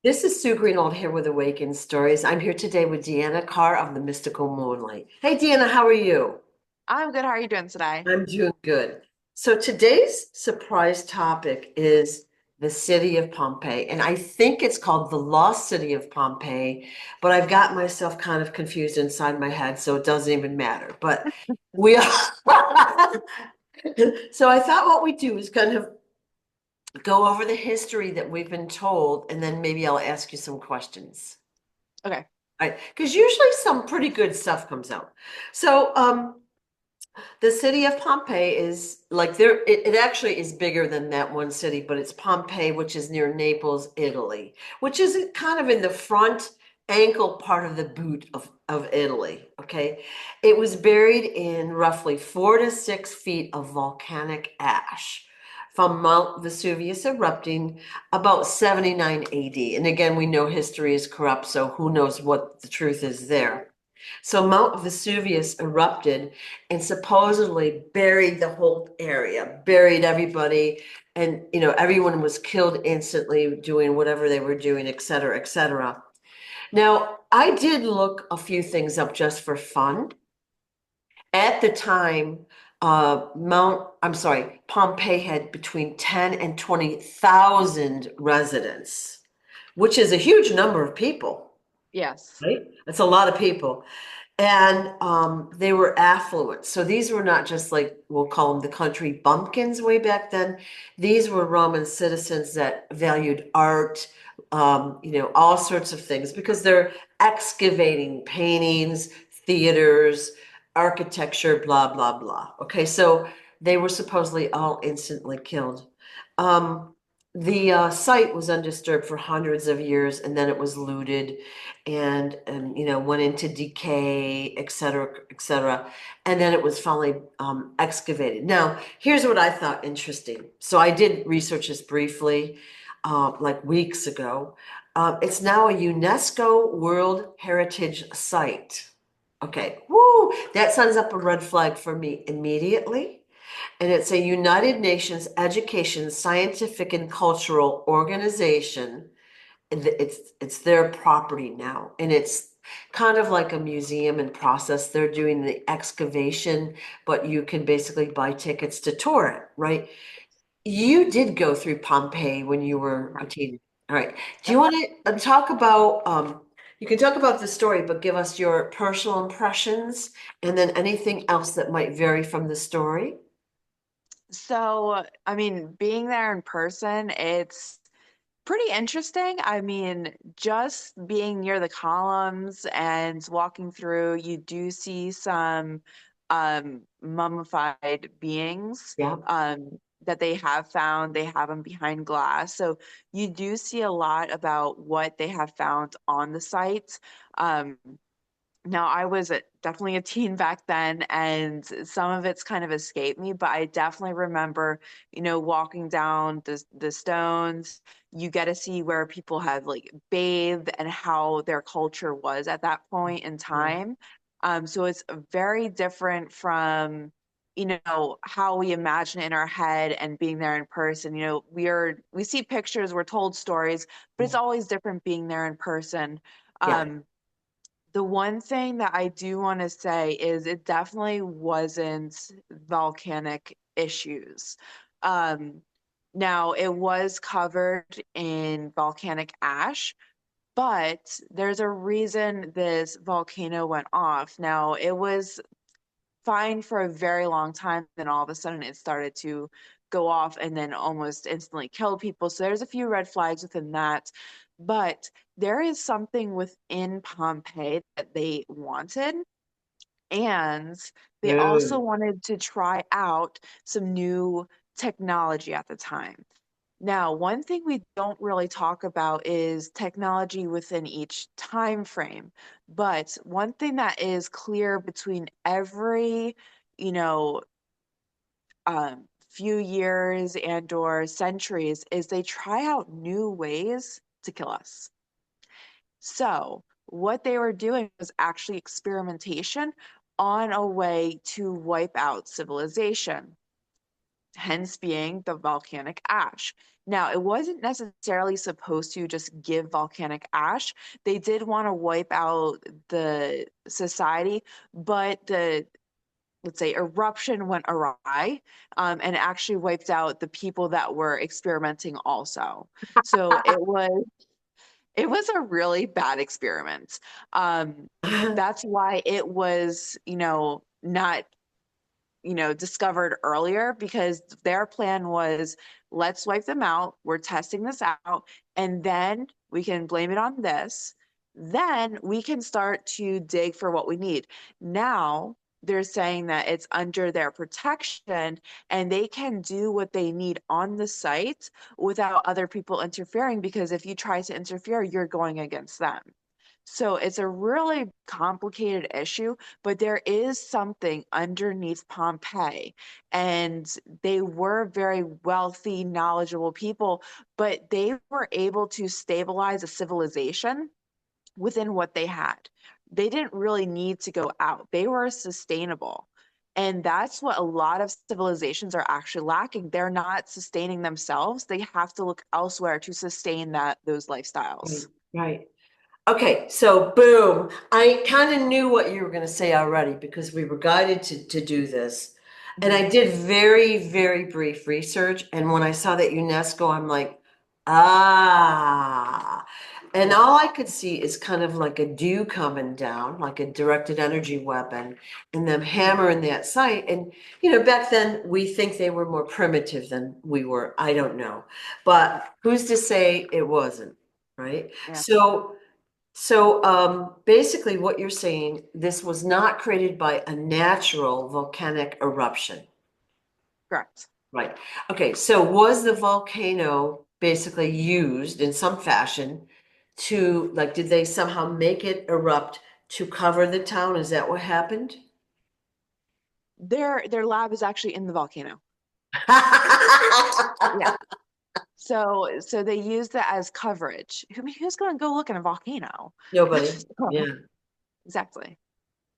This is Sue Greenwald here with Awakened Stories. I'm here today with Deanna Carr of the Mystical Moonlight. Hey, Deanna, how are you? I'm good. How are you doing today? I'm doing good. So today's surprise topic is the city of Pompeii, and I think it's called the Lost City of Pompeii, but I've got myself kind of confused inside my head, so it doesn't even matter. But we are. So I thought what we do is kind of go over the history that we've been told, and then maybe I'll ask you some questions. Okay. Right, because usually some pretty good stuff comes out. So, the city of Pompeii is like it actually is bigger than that one city, but it's Pompeii, which is near Naples, Italy, which is kind of in the front ankle part of the boot of Italy. Okay. It was buried in roughly 4 to 6 feet of volcanic ash from Mount Vesuvius erupting about 79 AD. And again, we know history is corrupt, so who knows what the truth is there. So Mount Vesuvius erupted and supposedly buried the whole area, buried everybody, and everyone was killed instantly doing whatever they were doing, et cetera, et cetera. Now, I did look a few things up just for fun. At the time, I'm sorry, Pompeii had between 10 and 20,000 residents, which is a huge number of people, Yes. right? That's a lot of people. And they were affluent. So these were not just like, we'll call them the country bumpkins way back then. These were Roman citizens that valued art, all sorts of things because they're excavating paintings, theaters, architecture, blah, blah, blah. Okay, so they were supposedly all instantly killed. Um, the site was undisturbed for hundreds of years and then it was looted and went into decay, et cetera, et cetera. And then it was finally excavated. Now, here's what I thought interesting. So I did research this briefly, like weeks ago. It's now a UNESCO World Heritage Site. Okay, woo, that sends up a red flag for me immediately. And it's a United Nations Education, Scientific, and Cultural Organization. It's their property now, and it's kind of like a museum in process. They're doing the excavation, but you can basically buy tickets to tour it, right? You did go through Pompeii when you were a Mhm. teen. All right. Do you Yep. want to talk about you can talk about the story, but give us your personal impressions and then anything else that might vary from the story? So, I mean, being there in person, it's pretty interesting. I mean, just being near the columns and walking through, you do see some mummified beings Yeah. that they have found. They have them behind glass. So you do see a lot about what they have found on the site. Um, Now, I was definitely a teen back then, and some of it's kind of escaped me, but I definitely remember, walking down the stones. You get to see where people have like bathed and how their culture was at that point in Yeah. time. So it's very different from, how we imagine it in our head and being there in person. We see pictures, we're told stories, but it's always different being there in person. Yeah. Um, the one thing that I do want to say is it definitely wasn't volcanic issues. Um, Now, it was covered in volcanic ash, but there's a reason this volcano went off. Now, it was fine for a very long time, then all of a sudden it started to go off and then almost instantly killed people. So there's a few red flags within that. But there is something within Pompeii that they wanted, and they also Good. wanted to try out some new technology at the time. Now, one thing we don't really talk about is technology within each time frame. But one thing that is clear between every, you know, few years and or centuries is they try out new ways to kill us. So, what they were doing was actually experimentation on a way to wipe out civilization. hence being the volcanic ash. Now, it wasn't necessarily supposed to just give volcanic ash. They did want to wipe out the society, but the, let's say, eruption went awry, and actually wiped out the people that were experimenting also. So it was a really bad experiment. Um, that's why it was, not, discovered earlier, because their plan was, let's wipe them out. We're testing this out, and then we can blame it on this. Then we can start to dig for what we need. Now they're saying that it's under their protection and they can do what they need on the site without other people interfering, because if you try to interfere, you're going against them. So it's a really complicated issue, but there is something underneath Pompeii. And they were very wealthy, knowledgeable people, but they were able to stabilize a civilization within what they had. They didn't really need to go out, they were sustainable. And that's what a lot of civilizations are actually lacking. They're not sustaining themselves. They have to look elsewhere to sustain those Right, lifestyles. right. Okay, so boom. I kind of knew what you were going to say already because we were guided to do this. And Mhm. I did very, very brief research. And when I saw that UNESCO, I'm like, ah. And Yeah. all I could see is kind of like a dew coming down, like a directed energy weapon, and them hammering that site. And, back then we think they were more primitive than we were. I don't know. But who's to say it wasn't, right? Yeah. So basically what you're saying, this was not created by a natural volcanic eruption, Correct. right? Okay, so was the volcano basically used in some fashion to, like, did they somehow make it erupt to cover the town? Is that what happened? Their lab is actually in the volcano. Yeah. So they use that as coverage. Who's going to go look in a volcano? Nobody. Yeah. Exactly.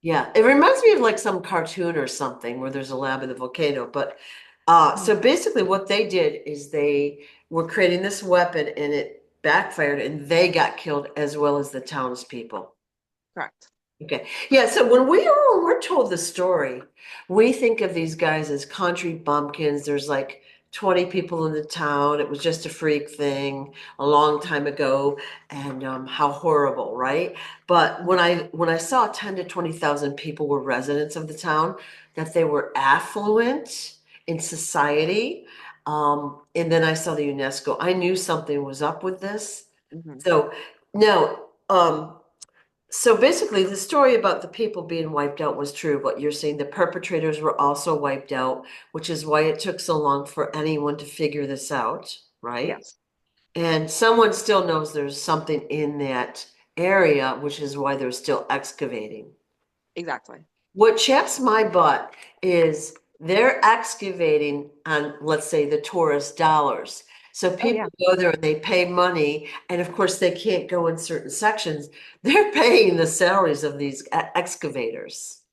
Yeah, it reminds me of like some cartoon or something where there's a lab in the volcano. But Mhm. so basically, what they did is they were creating this weapon and it backfired and they got killed as well as the townspeople. Correct. Okay. Yeah. So when we're told the story, we think of these guys as country bumpkins. There's like 20 people in the town. It was just a freak thing a long time ago, and how horrible, right? But Mhm. when I saw 10 to 20,000 people were residents of the town, that they were affluent in society, and then I saw the UNESCO. I knew something was up with this. Mhm. So no. So basically, the story about the people being wiped out was true. What you're saying, the perpetrators were also wiped out, which is why it took so long for anyone to figure this out, right? Yes. And someone still knows there's something in that area, which is why they're still excavating. Exactly. What chaps my butt is they're excavating on, let's say, the tourist dollars. So Oh yeah. people go there and they pay money, and of course they can't go in certain sections. They're paying the salaries of these excavators.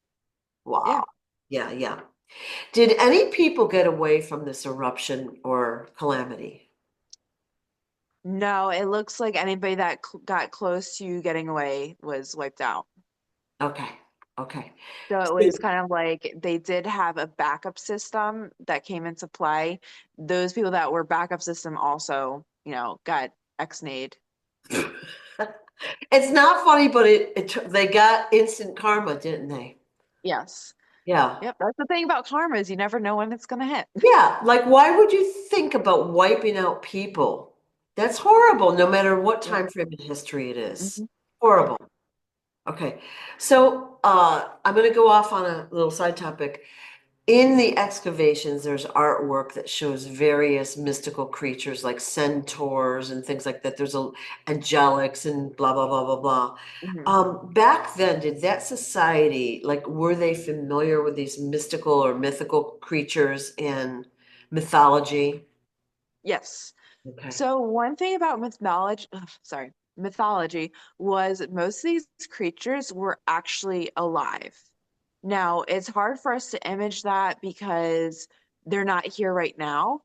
Yeah. Wow. Yeah, yeah. Did any people get away from this eruption or calamity? No, it looks like anybody that got close to getting away was wiped out. Okay. Okay. So it So was kind of like they did have a backup system that came into play. Those people that were backup system also, got ex-nayed. it's not funny, but they got instant karma, didn't they? Yes. Yeah. Yep. That's the thing about karma, is you never know when it's gonna hit. Yeah, like why would you think about wiping out people? That's horrible, no matter what Yep. time frame in history it is. Hmm. Horrible. Okay. So I'm gonna go off on a little side topic. In the excavations, there's artwork that shows various mystical creatures like centaurs and things like that. There's angelics and blah blah blah blah blah. Hmm. Back then, did that society, like, were they familiar with these mystical or mythical creatures and mythology? Yes. Okay. So one thing about mythology was most of these creatures were actually alive. Now, it's hard for us to image that because they're not here right now.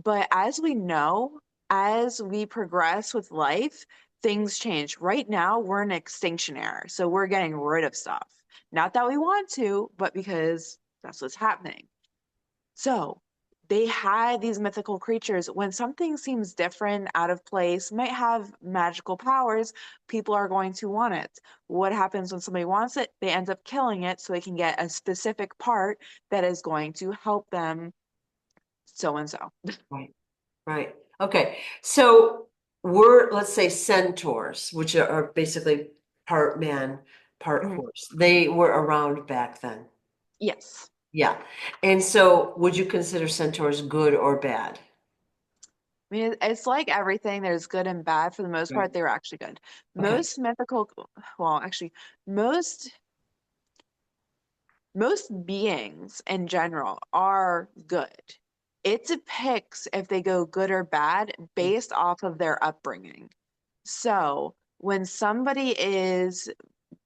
But as we know, as we progress with life, things change. Right now, we're in extinction era, so we're getting rid of stuff. Not that we want to, but because that's what's happening. So they had these mythical creatures. When something seems different, out of place, might have magical powers, people are going to want it. What happens when somebody wants it? They end up killing it so they can get a specific part that is going to help them so and so. Right. Right. Okay. So we're, let's say centaurs, which are basically part man, part Mhm. horse. They were around back then. Yes. Yeah. And so would you consider centaurs good or bad? I mean, it's like everything, there's good and bad. For the most Right. part, they were actually good. Okay. Most mythical, well, actually, most most beings in general are good. It depicts if they go good or bad Yeah. based off of their upbringing. So when somebody is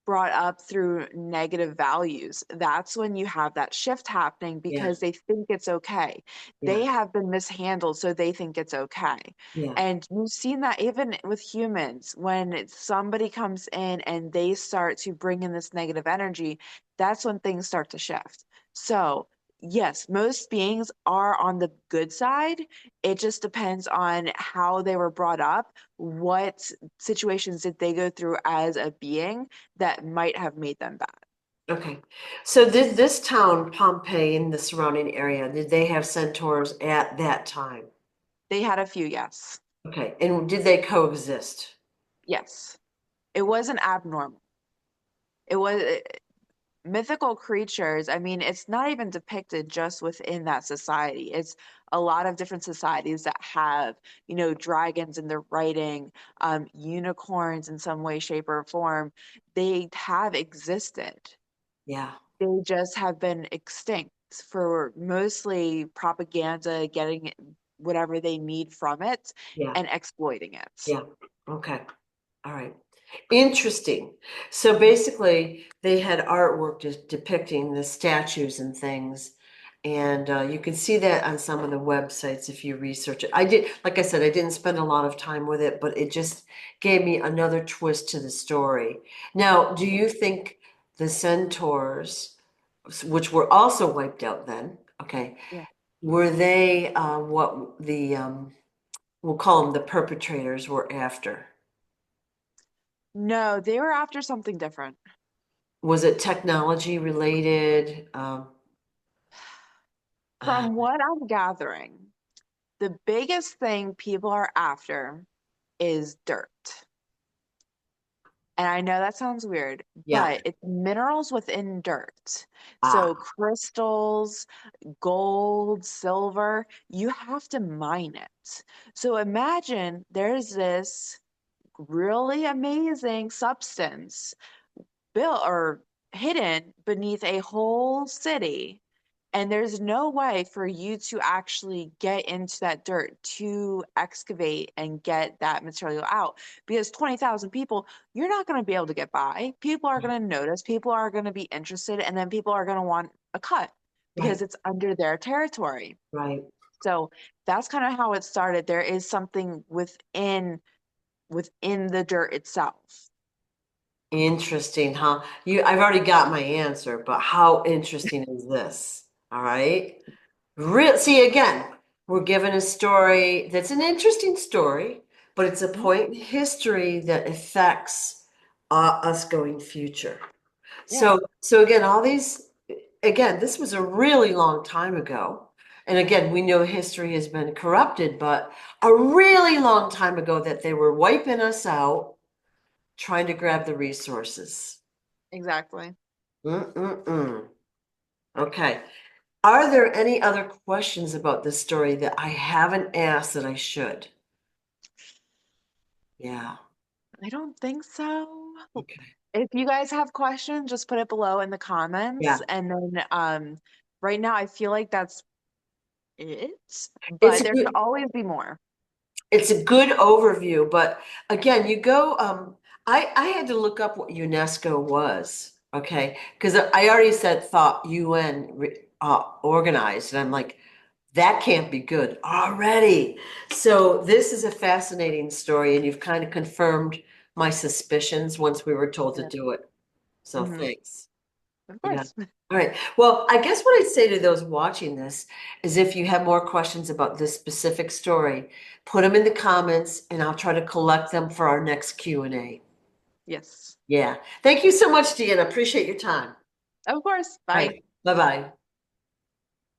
brought up through negative values, that's when you have that shift happening Yeah. because they think it's okay. Yeah. They have been mishandled, so they think it's okay. Yeah. And you've seen that even with humans, when somebody comes in and they start to bring in this negative energy, that's when things start to shift. So, yes, most beings are on the good side. It just depends on how they were brought up, what situations did they go through as a being that might have made them bad. Okay. So this town, Pompeii, and the surrounding area, did they have centaurs at that time? They had a few, yes. Okay. And did they coexist? Yes. It wasn't abnormal. It was mythical creatures. I mean, it's not even depicted just within that society. It's a lot of different societies that have, dragons in their writing, unicorns in some way, shape, or form. They have existed. Yeah. They just have been extinct for mostly propaganda, getting whatever they need from it Yeah. and exploiting it. Yeah. Okay. All right. Interesting. So Mhm. basically, they had artwork just depicting the statues and things. And you can see that on some of the websites if you research it. I did, like I said, I didn't spend a lot of time with it, but it just gave me another twist to the story. Now, do you think the centaurs, which were also wiped out then, okay, Yeah. were they what the, we'll call them the perpetrators were after? No, they were after something different. Was it technology related? Uh, From what I'm gathering, the biggest thing people are after is dirt. And I know that sounds weird, yeah. but it's minerals within dirt. So Ah, crystals, gold, silver, you have to mine it. So imagine there's this really amazing substance built or hidden beneath a whole city. And there's no way for you to actually get into that dirt to excavate and get that material out because 20,000 people, you're not going to be able to get by. People are going to notice, people are going to be interested, and then people are going to want a cut because right, it's under their territory. right. So that's kind of how it started. There is something within the dirt itself. Interesting, huh? I've already got my answer, but how interesting is this? All right. See, again, we're given a story that's an interesting story, but it's a Mhm. point in history that affects us going future. Yeah, So again, again, this was a really long time ago. And again, we know history has been corrupted, but a really long time ago that they were wiping us out, trying to grab the resources. exactly. Mm-mm-mm. Okay. Are there any other questions about this story that I haven't asked that I should? Yeah. I don't think so. Okay. If you guys have questions, just put it below in the Yeah. comments. And then right now I feel like that's it, It's but a there could good, always be more. it's a good overview, but again, you go, I had to look up what UNESCO was, okay? Because I already said thought UN organized, and I'm like, That can't be good already. So this is a fascinating story, and you've kind of confirmed my suspicions once we were told to Yeah. do it. So Hmm. thanks. Of Yeah. course. All right. Well, I guess what I'd say to those watching this is if you have more questions about this specific story, put them in the comments and I'll try to collect them for our next Q&A. Yes. Yeah. Thank you so much, Deanna. Appreciate your time. Of course. All Bye. right. Bye-bye.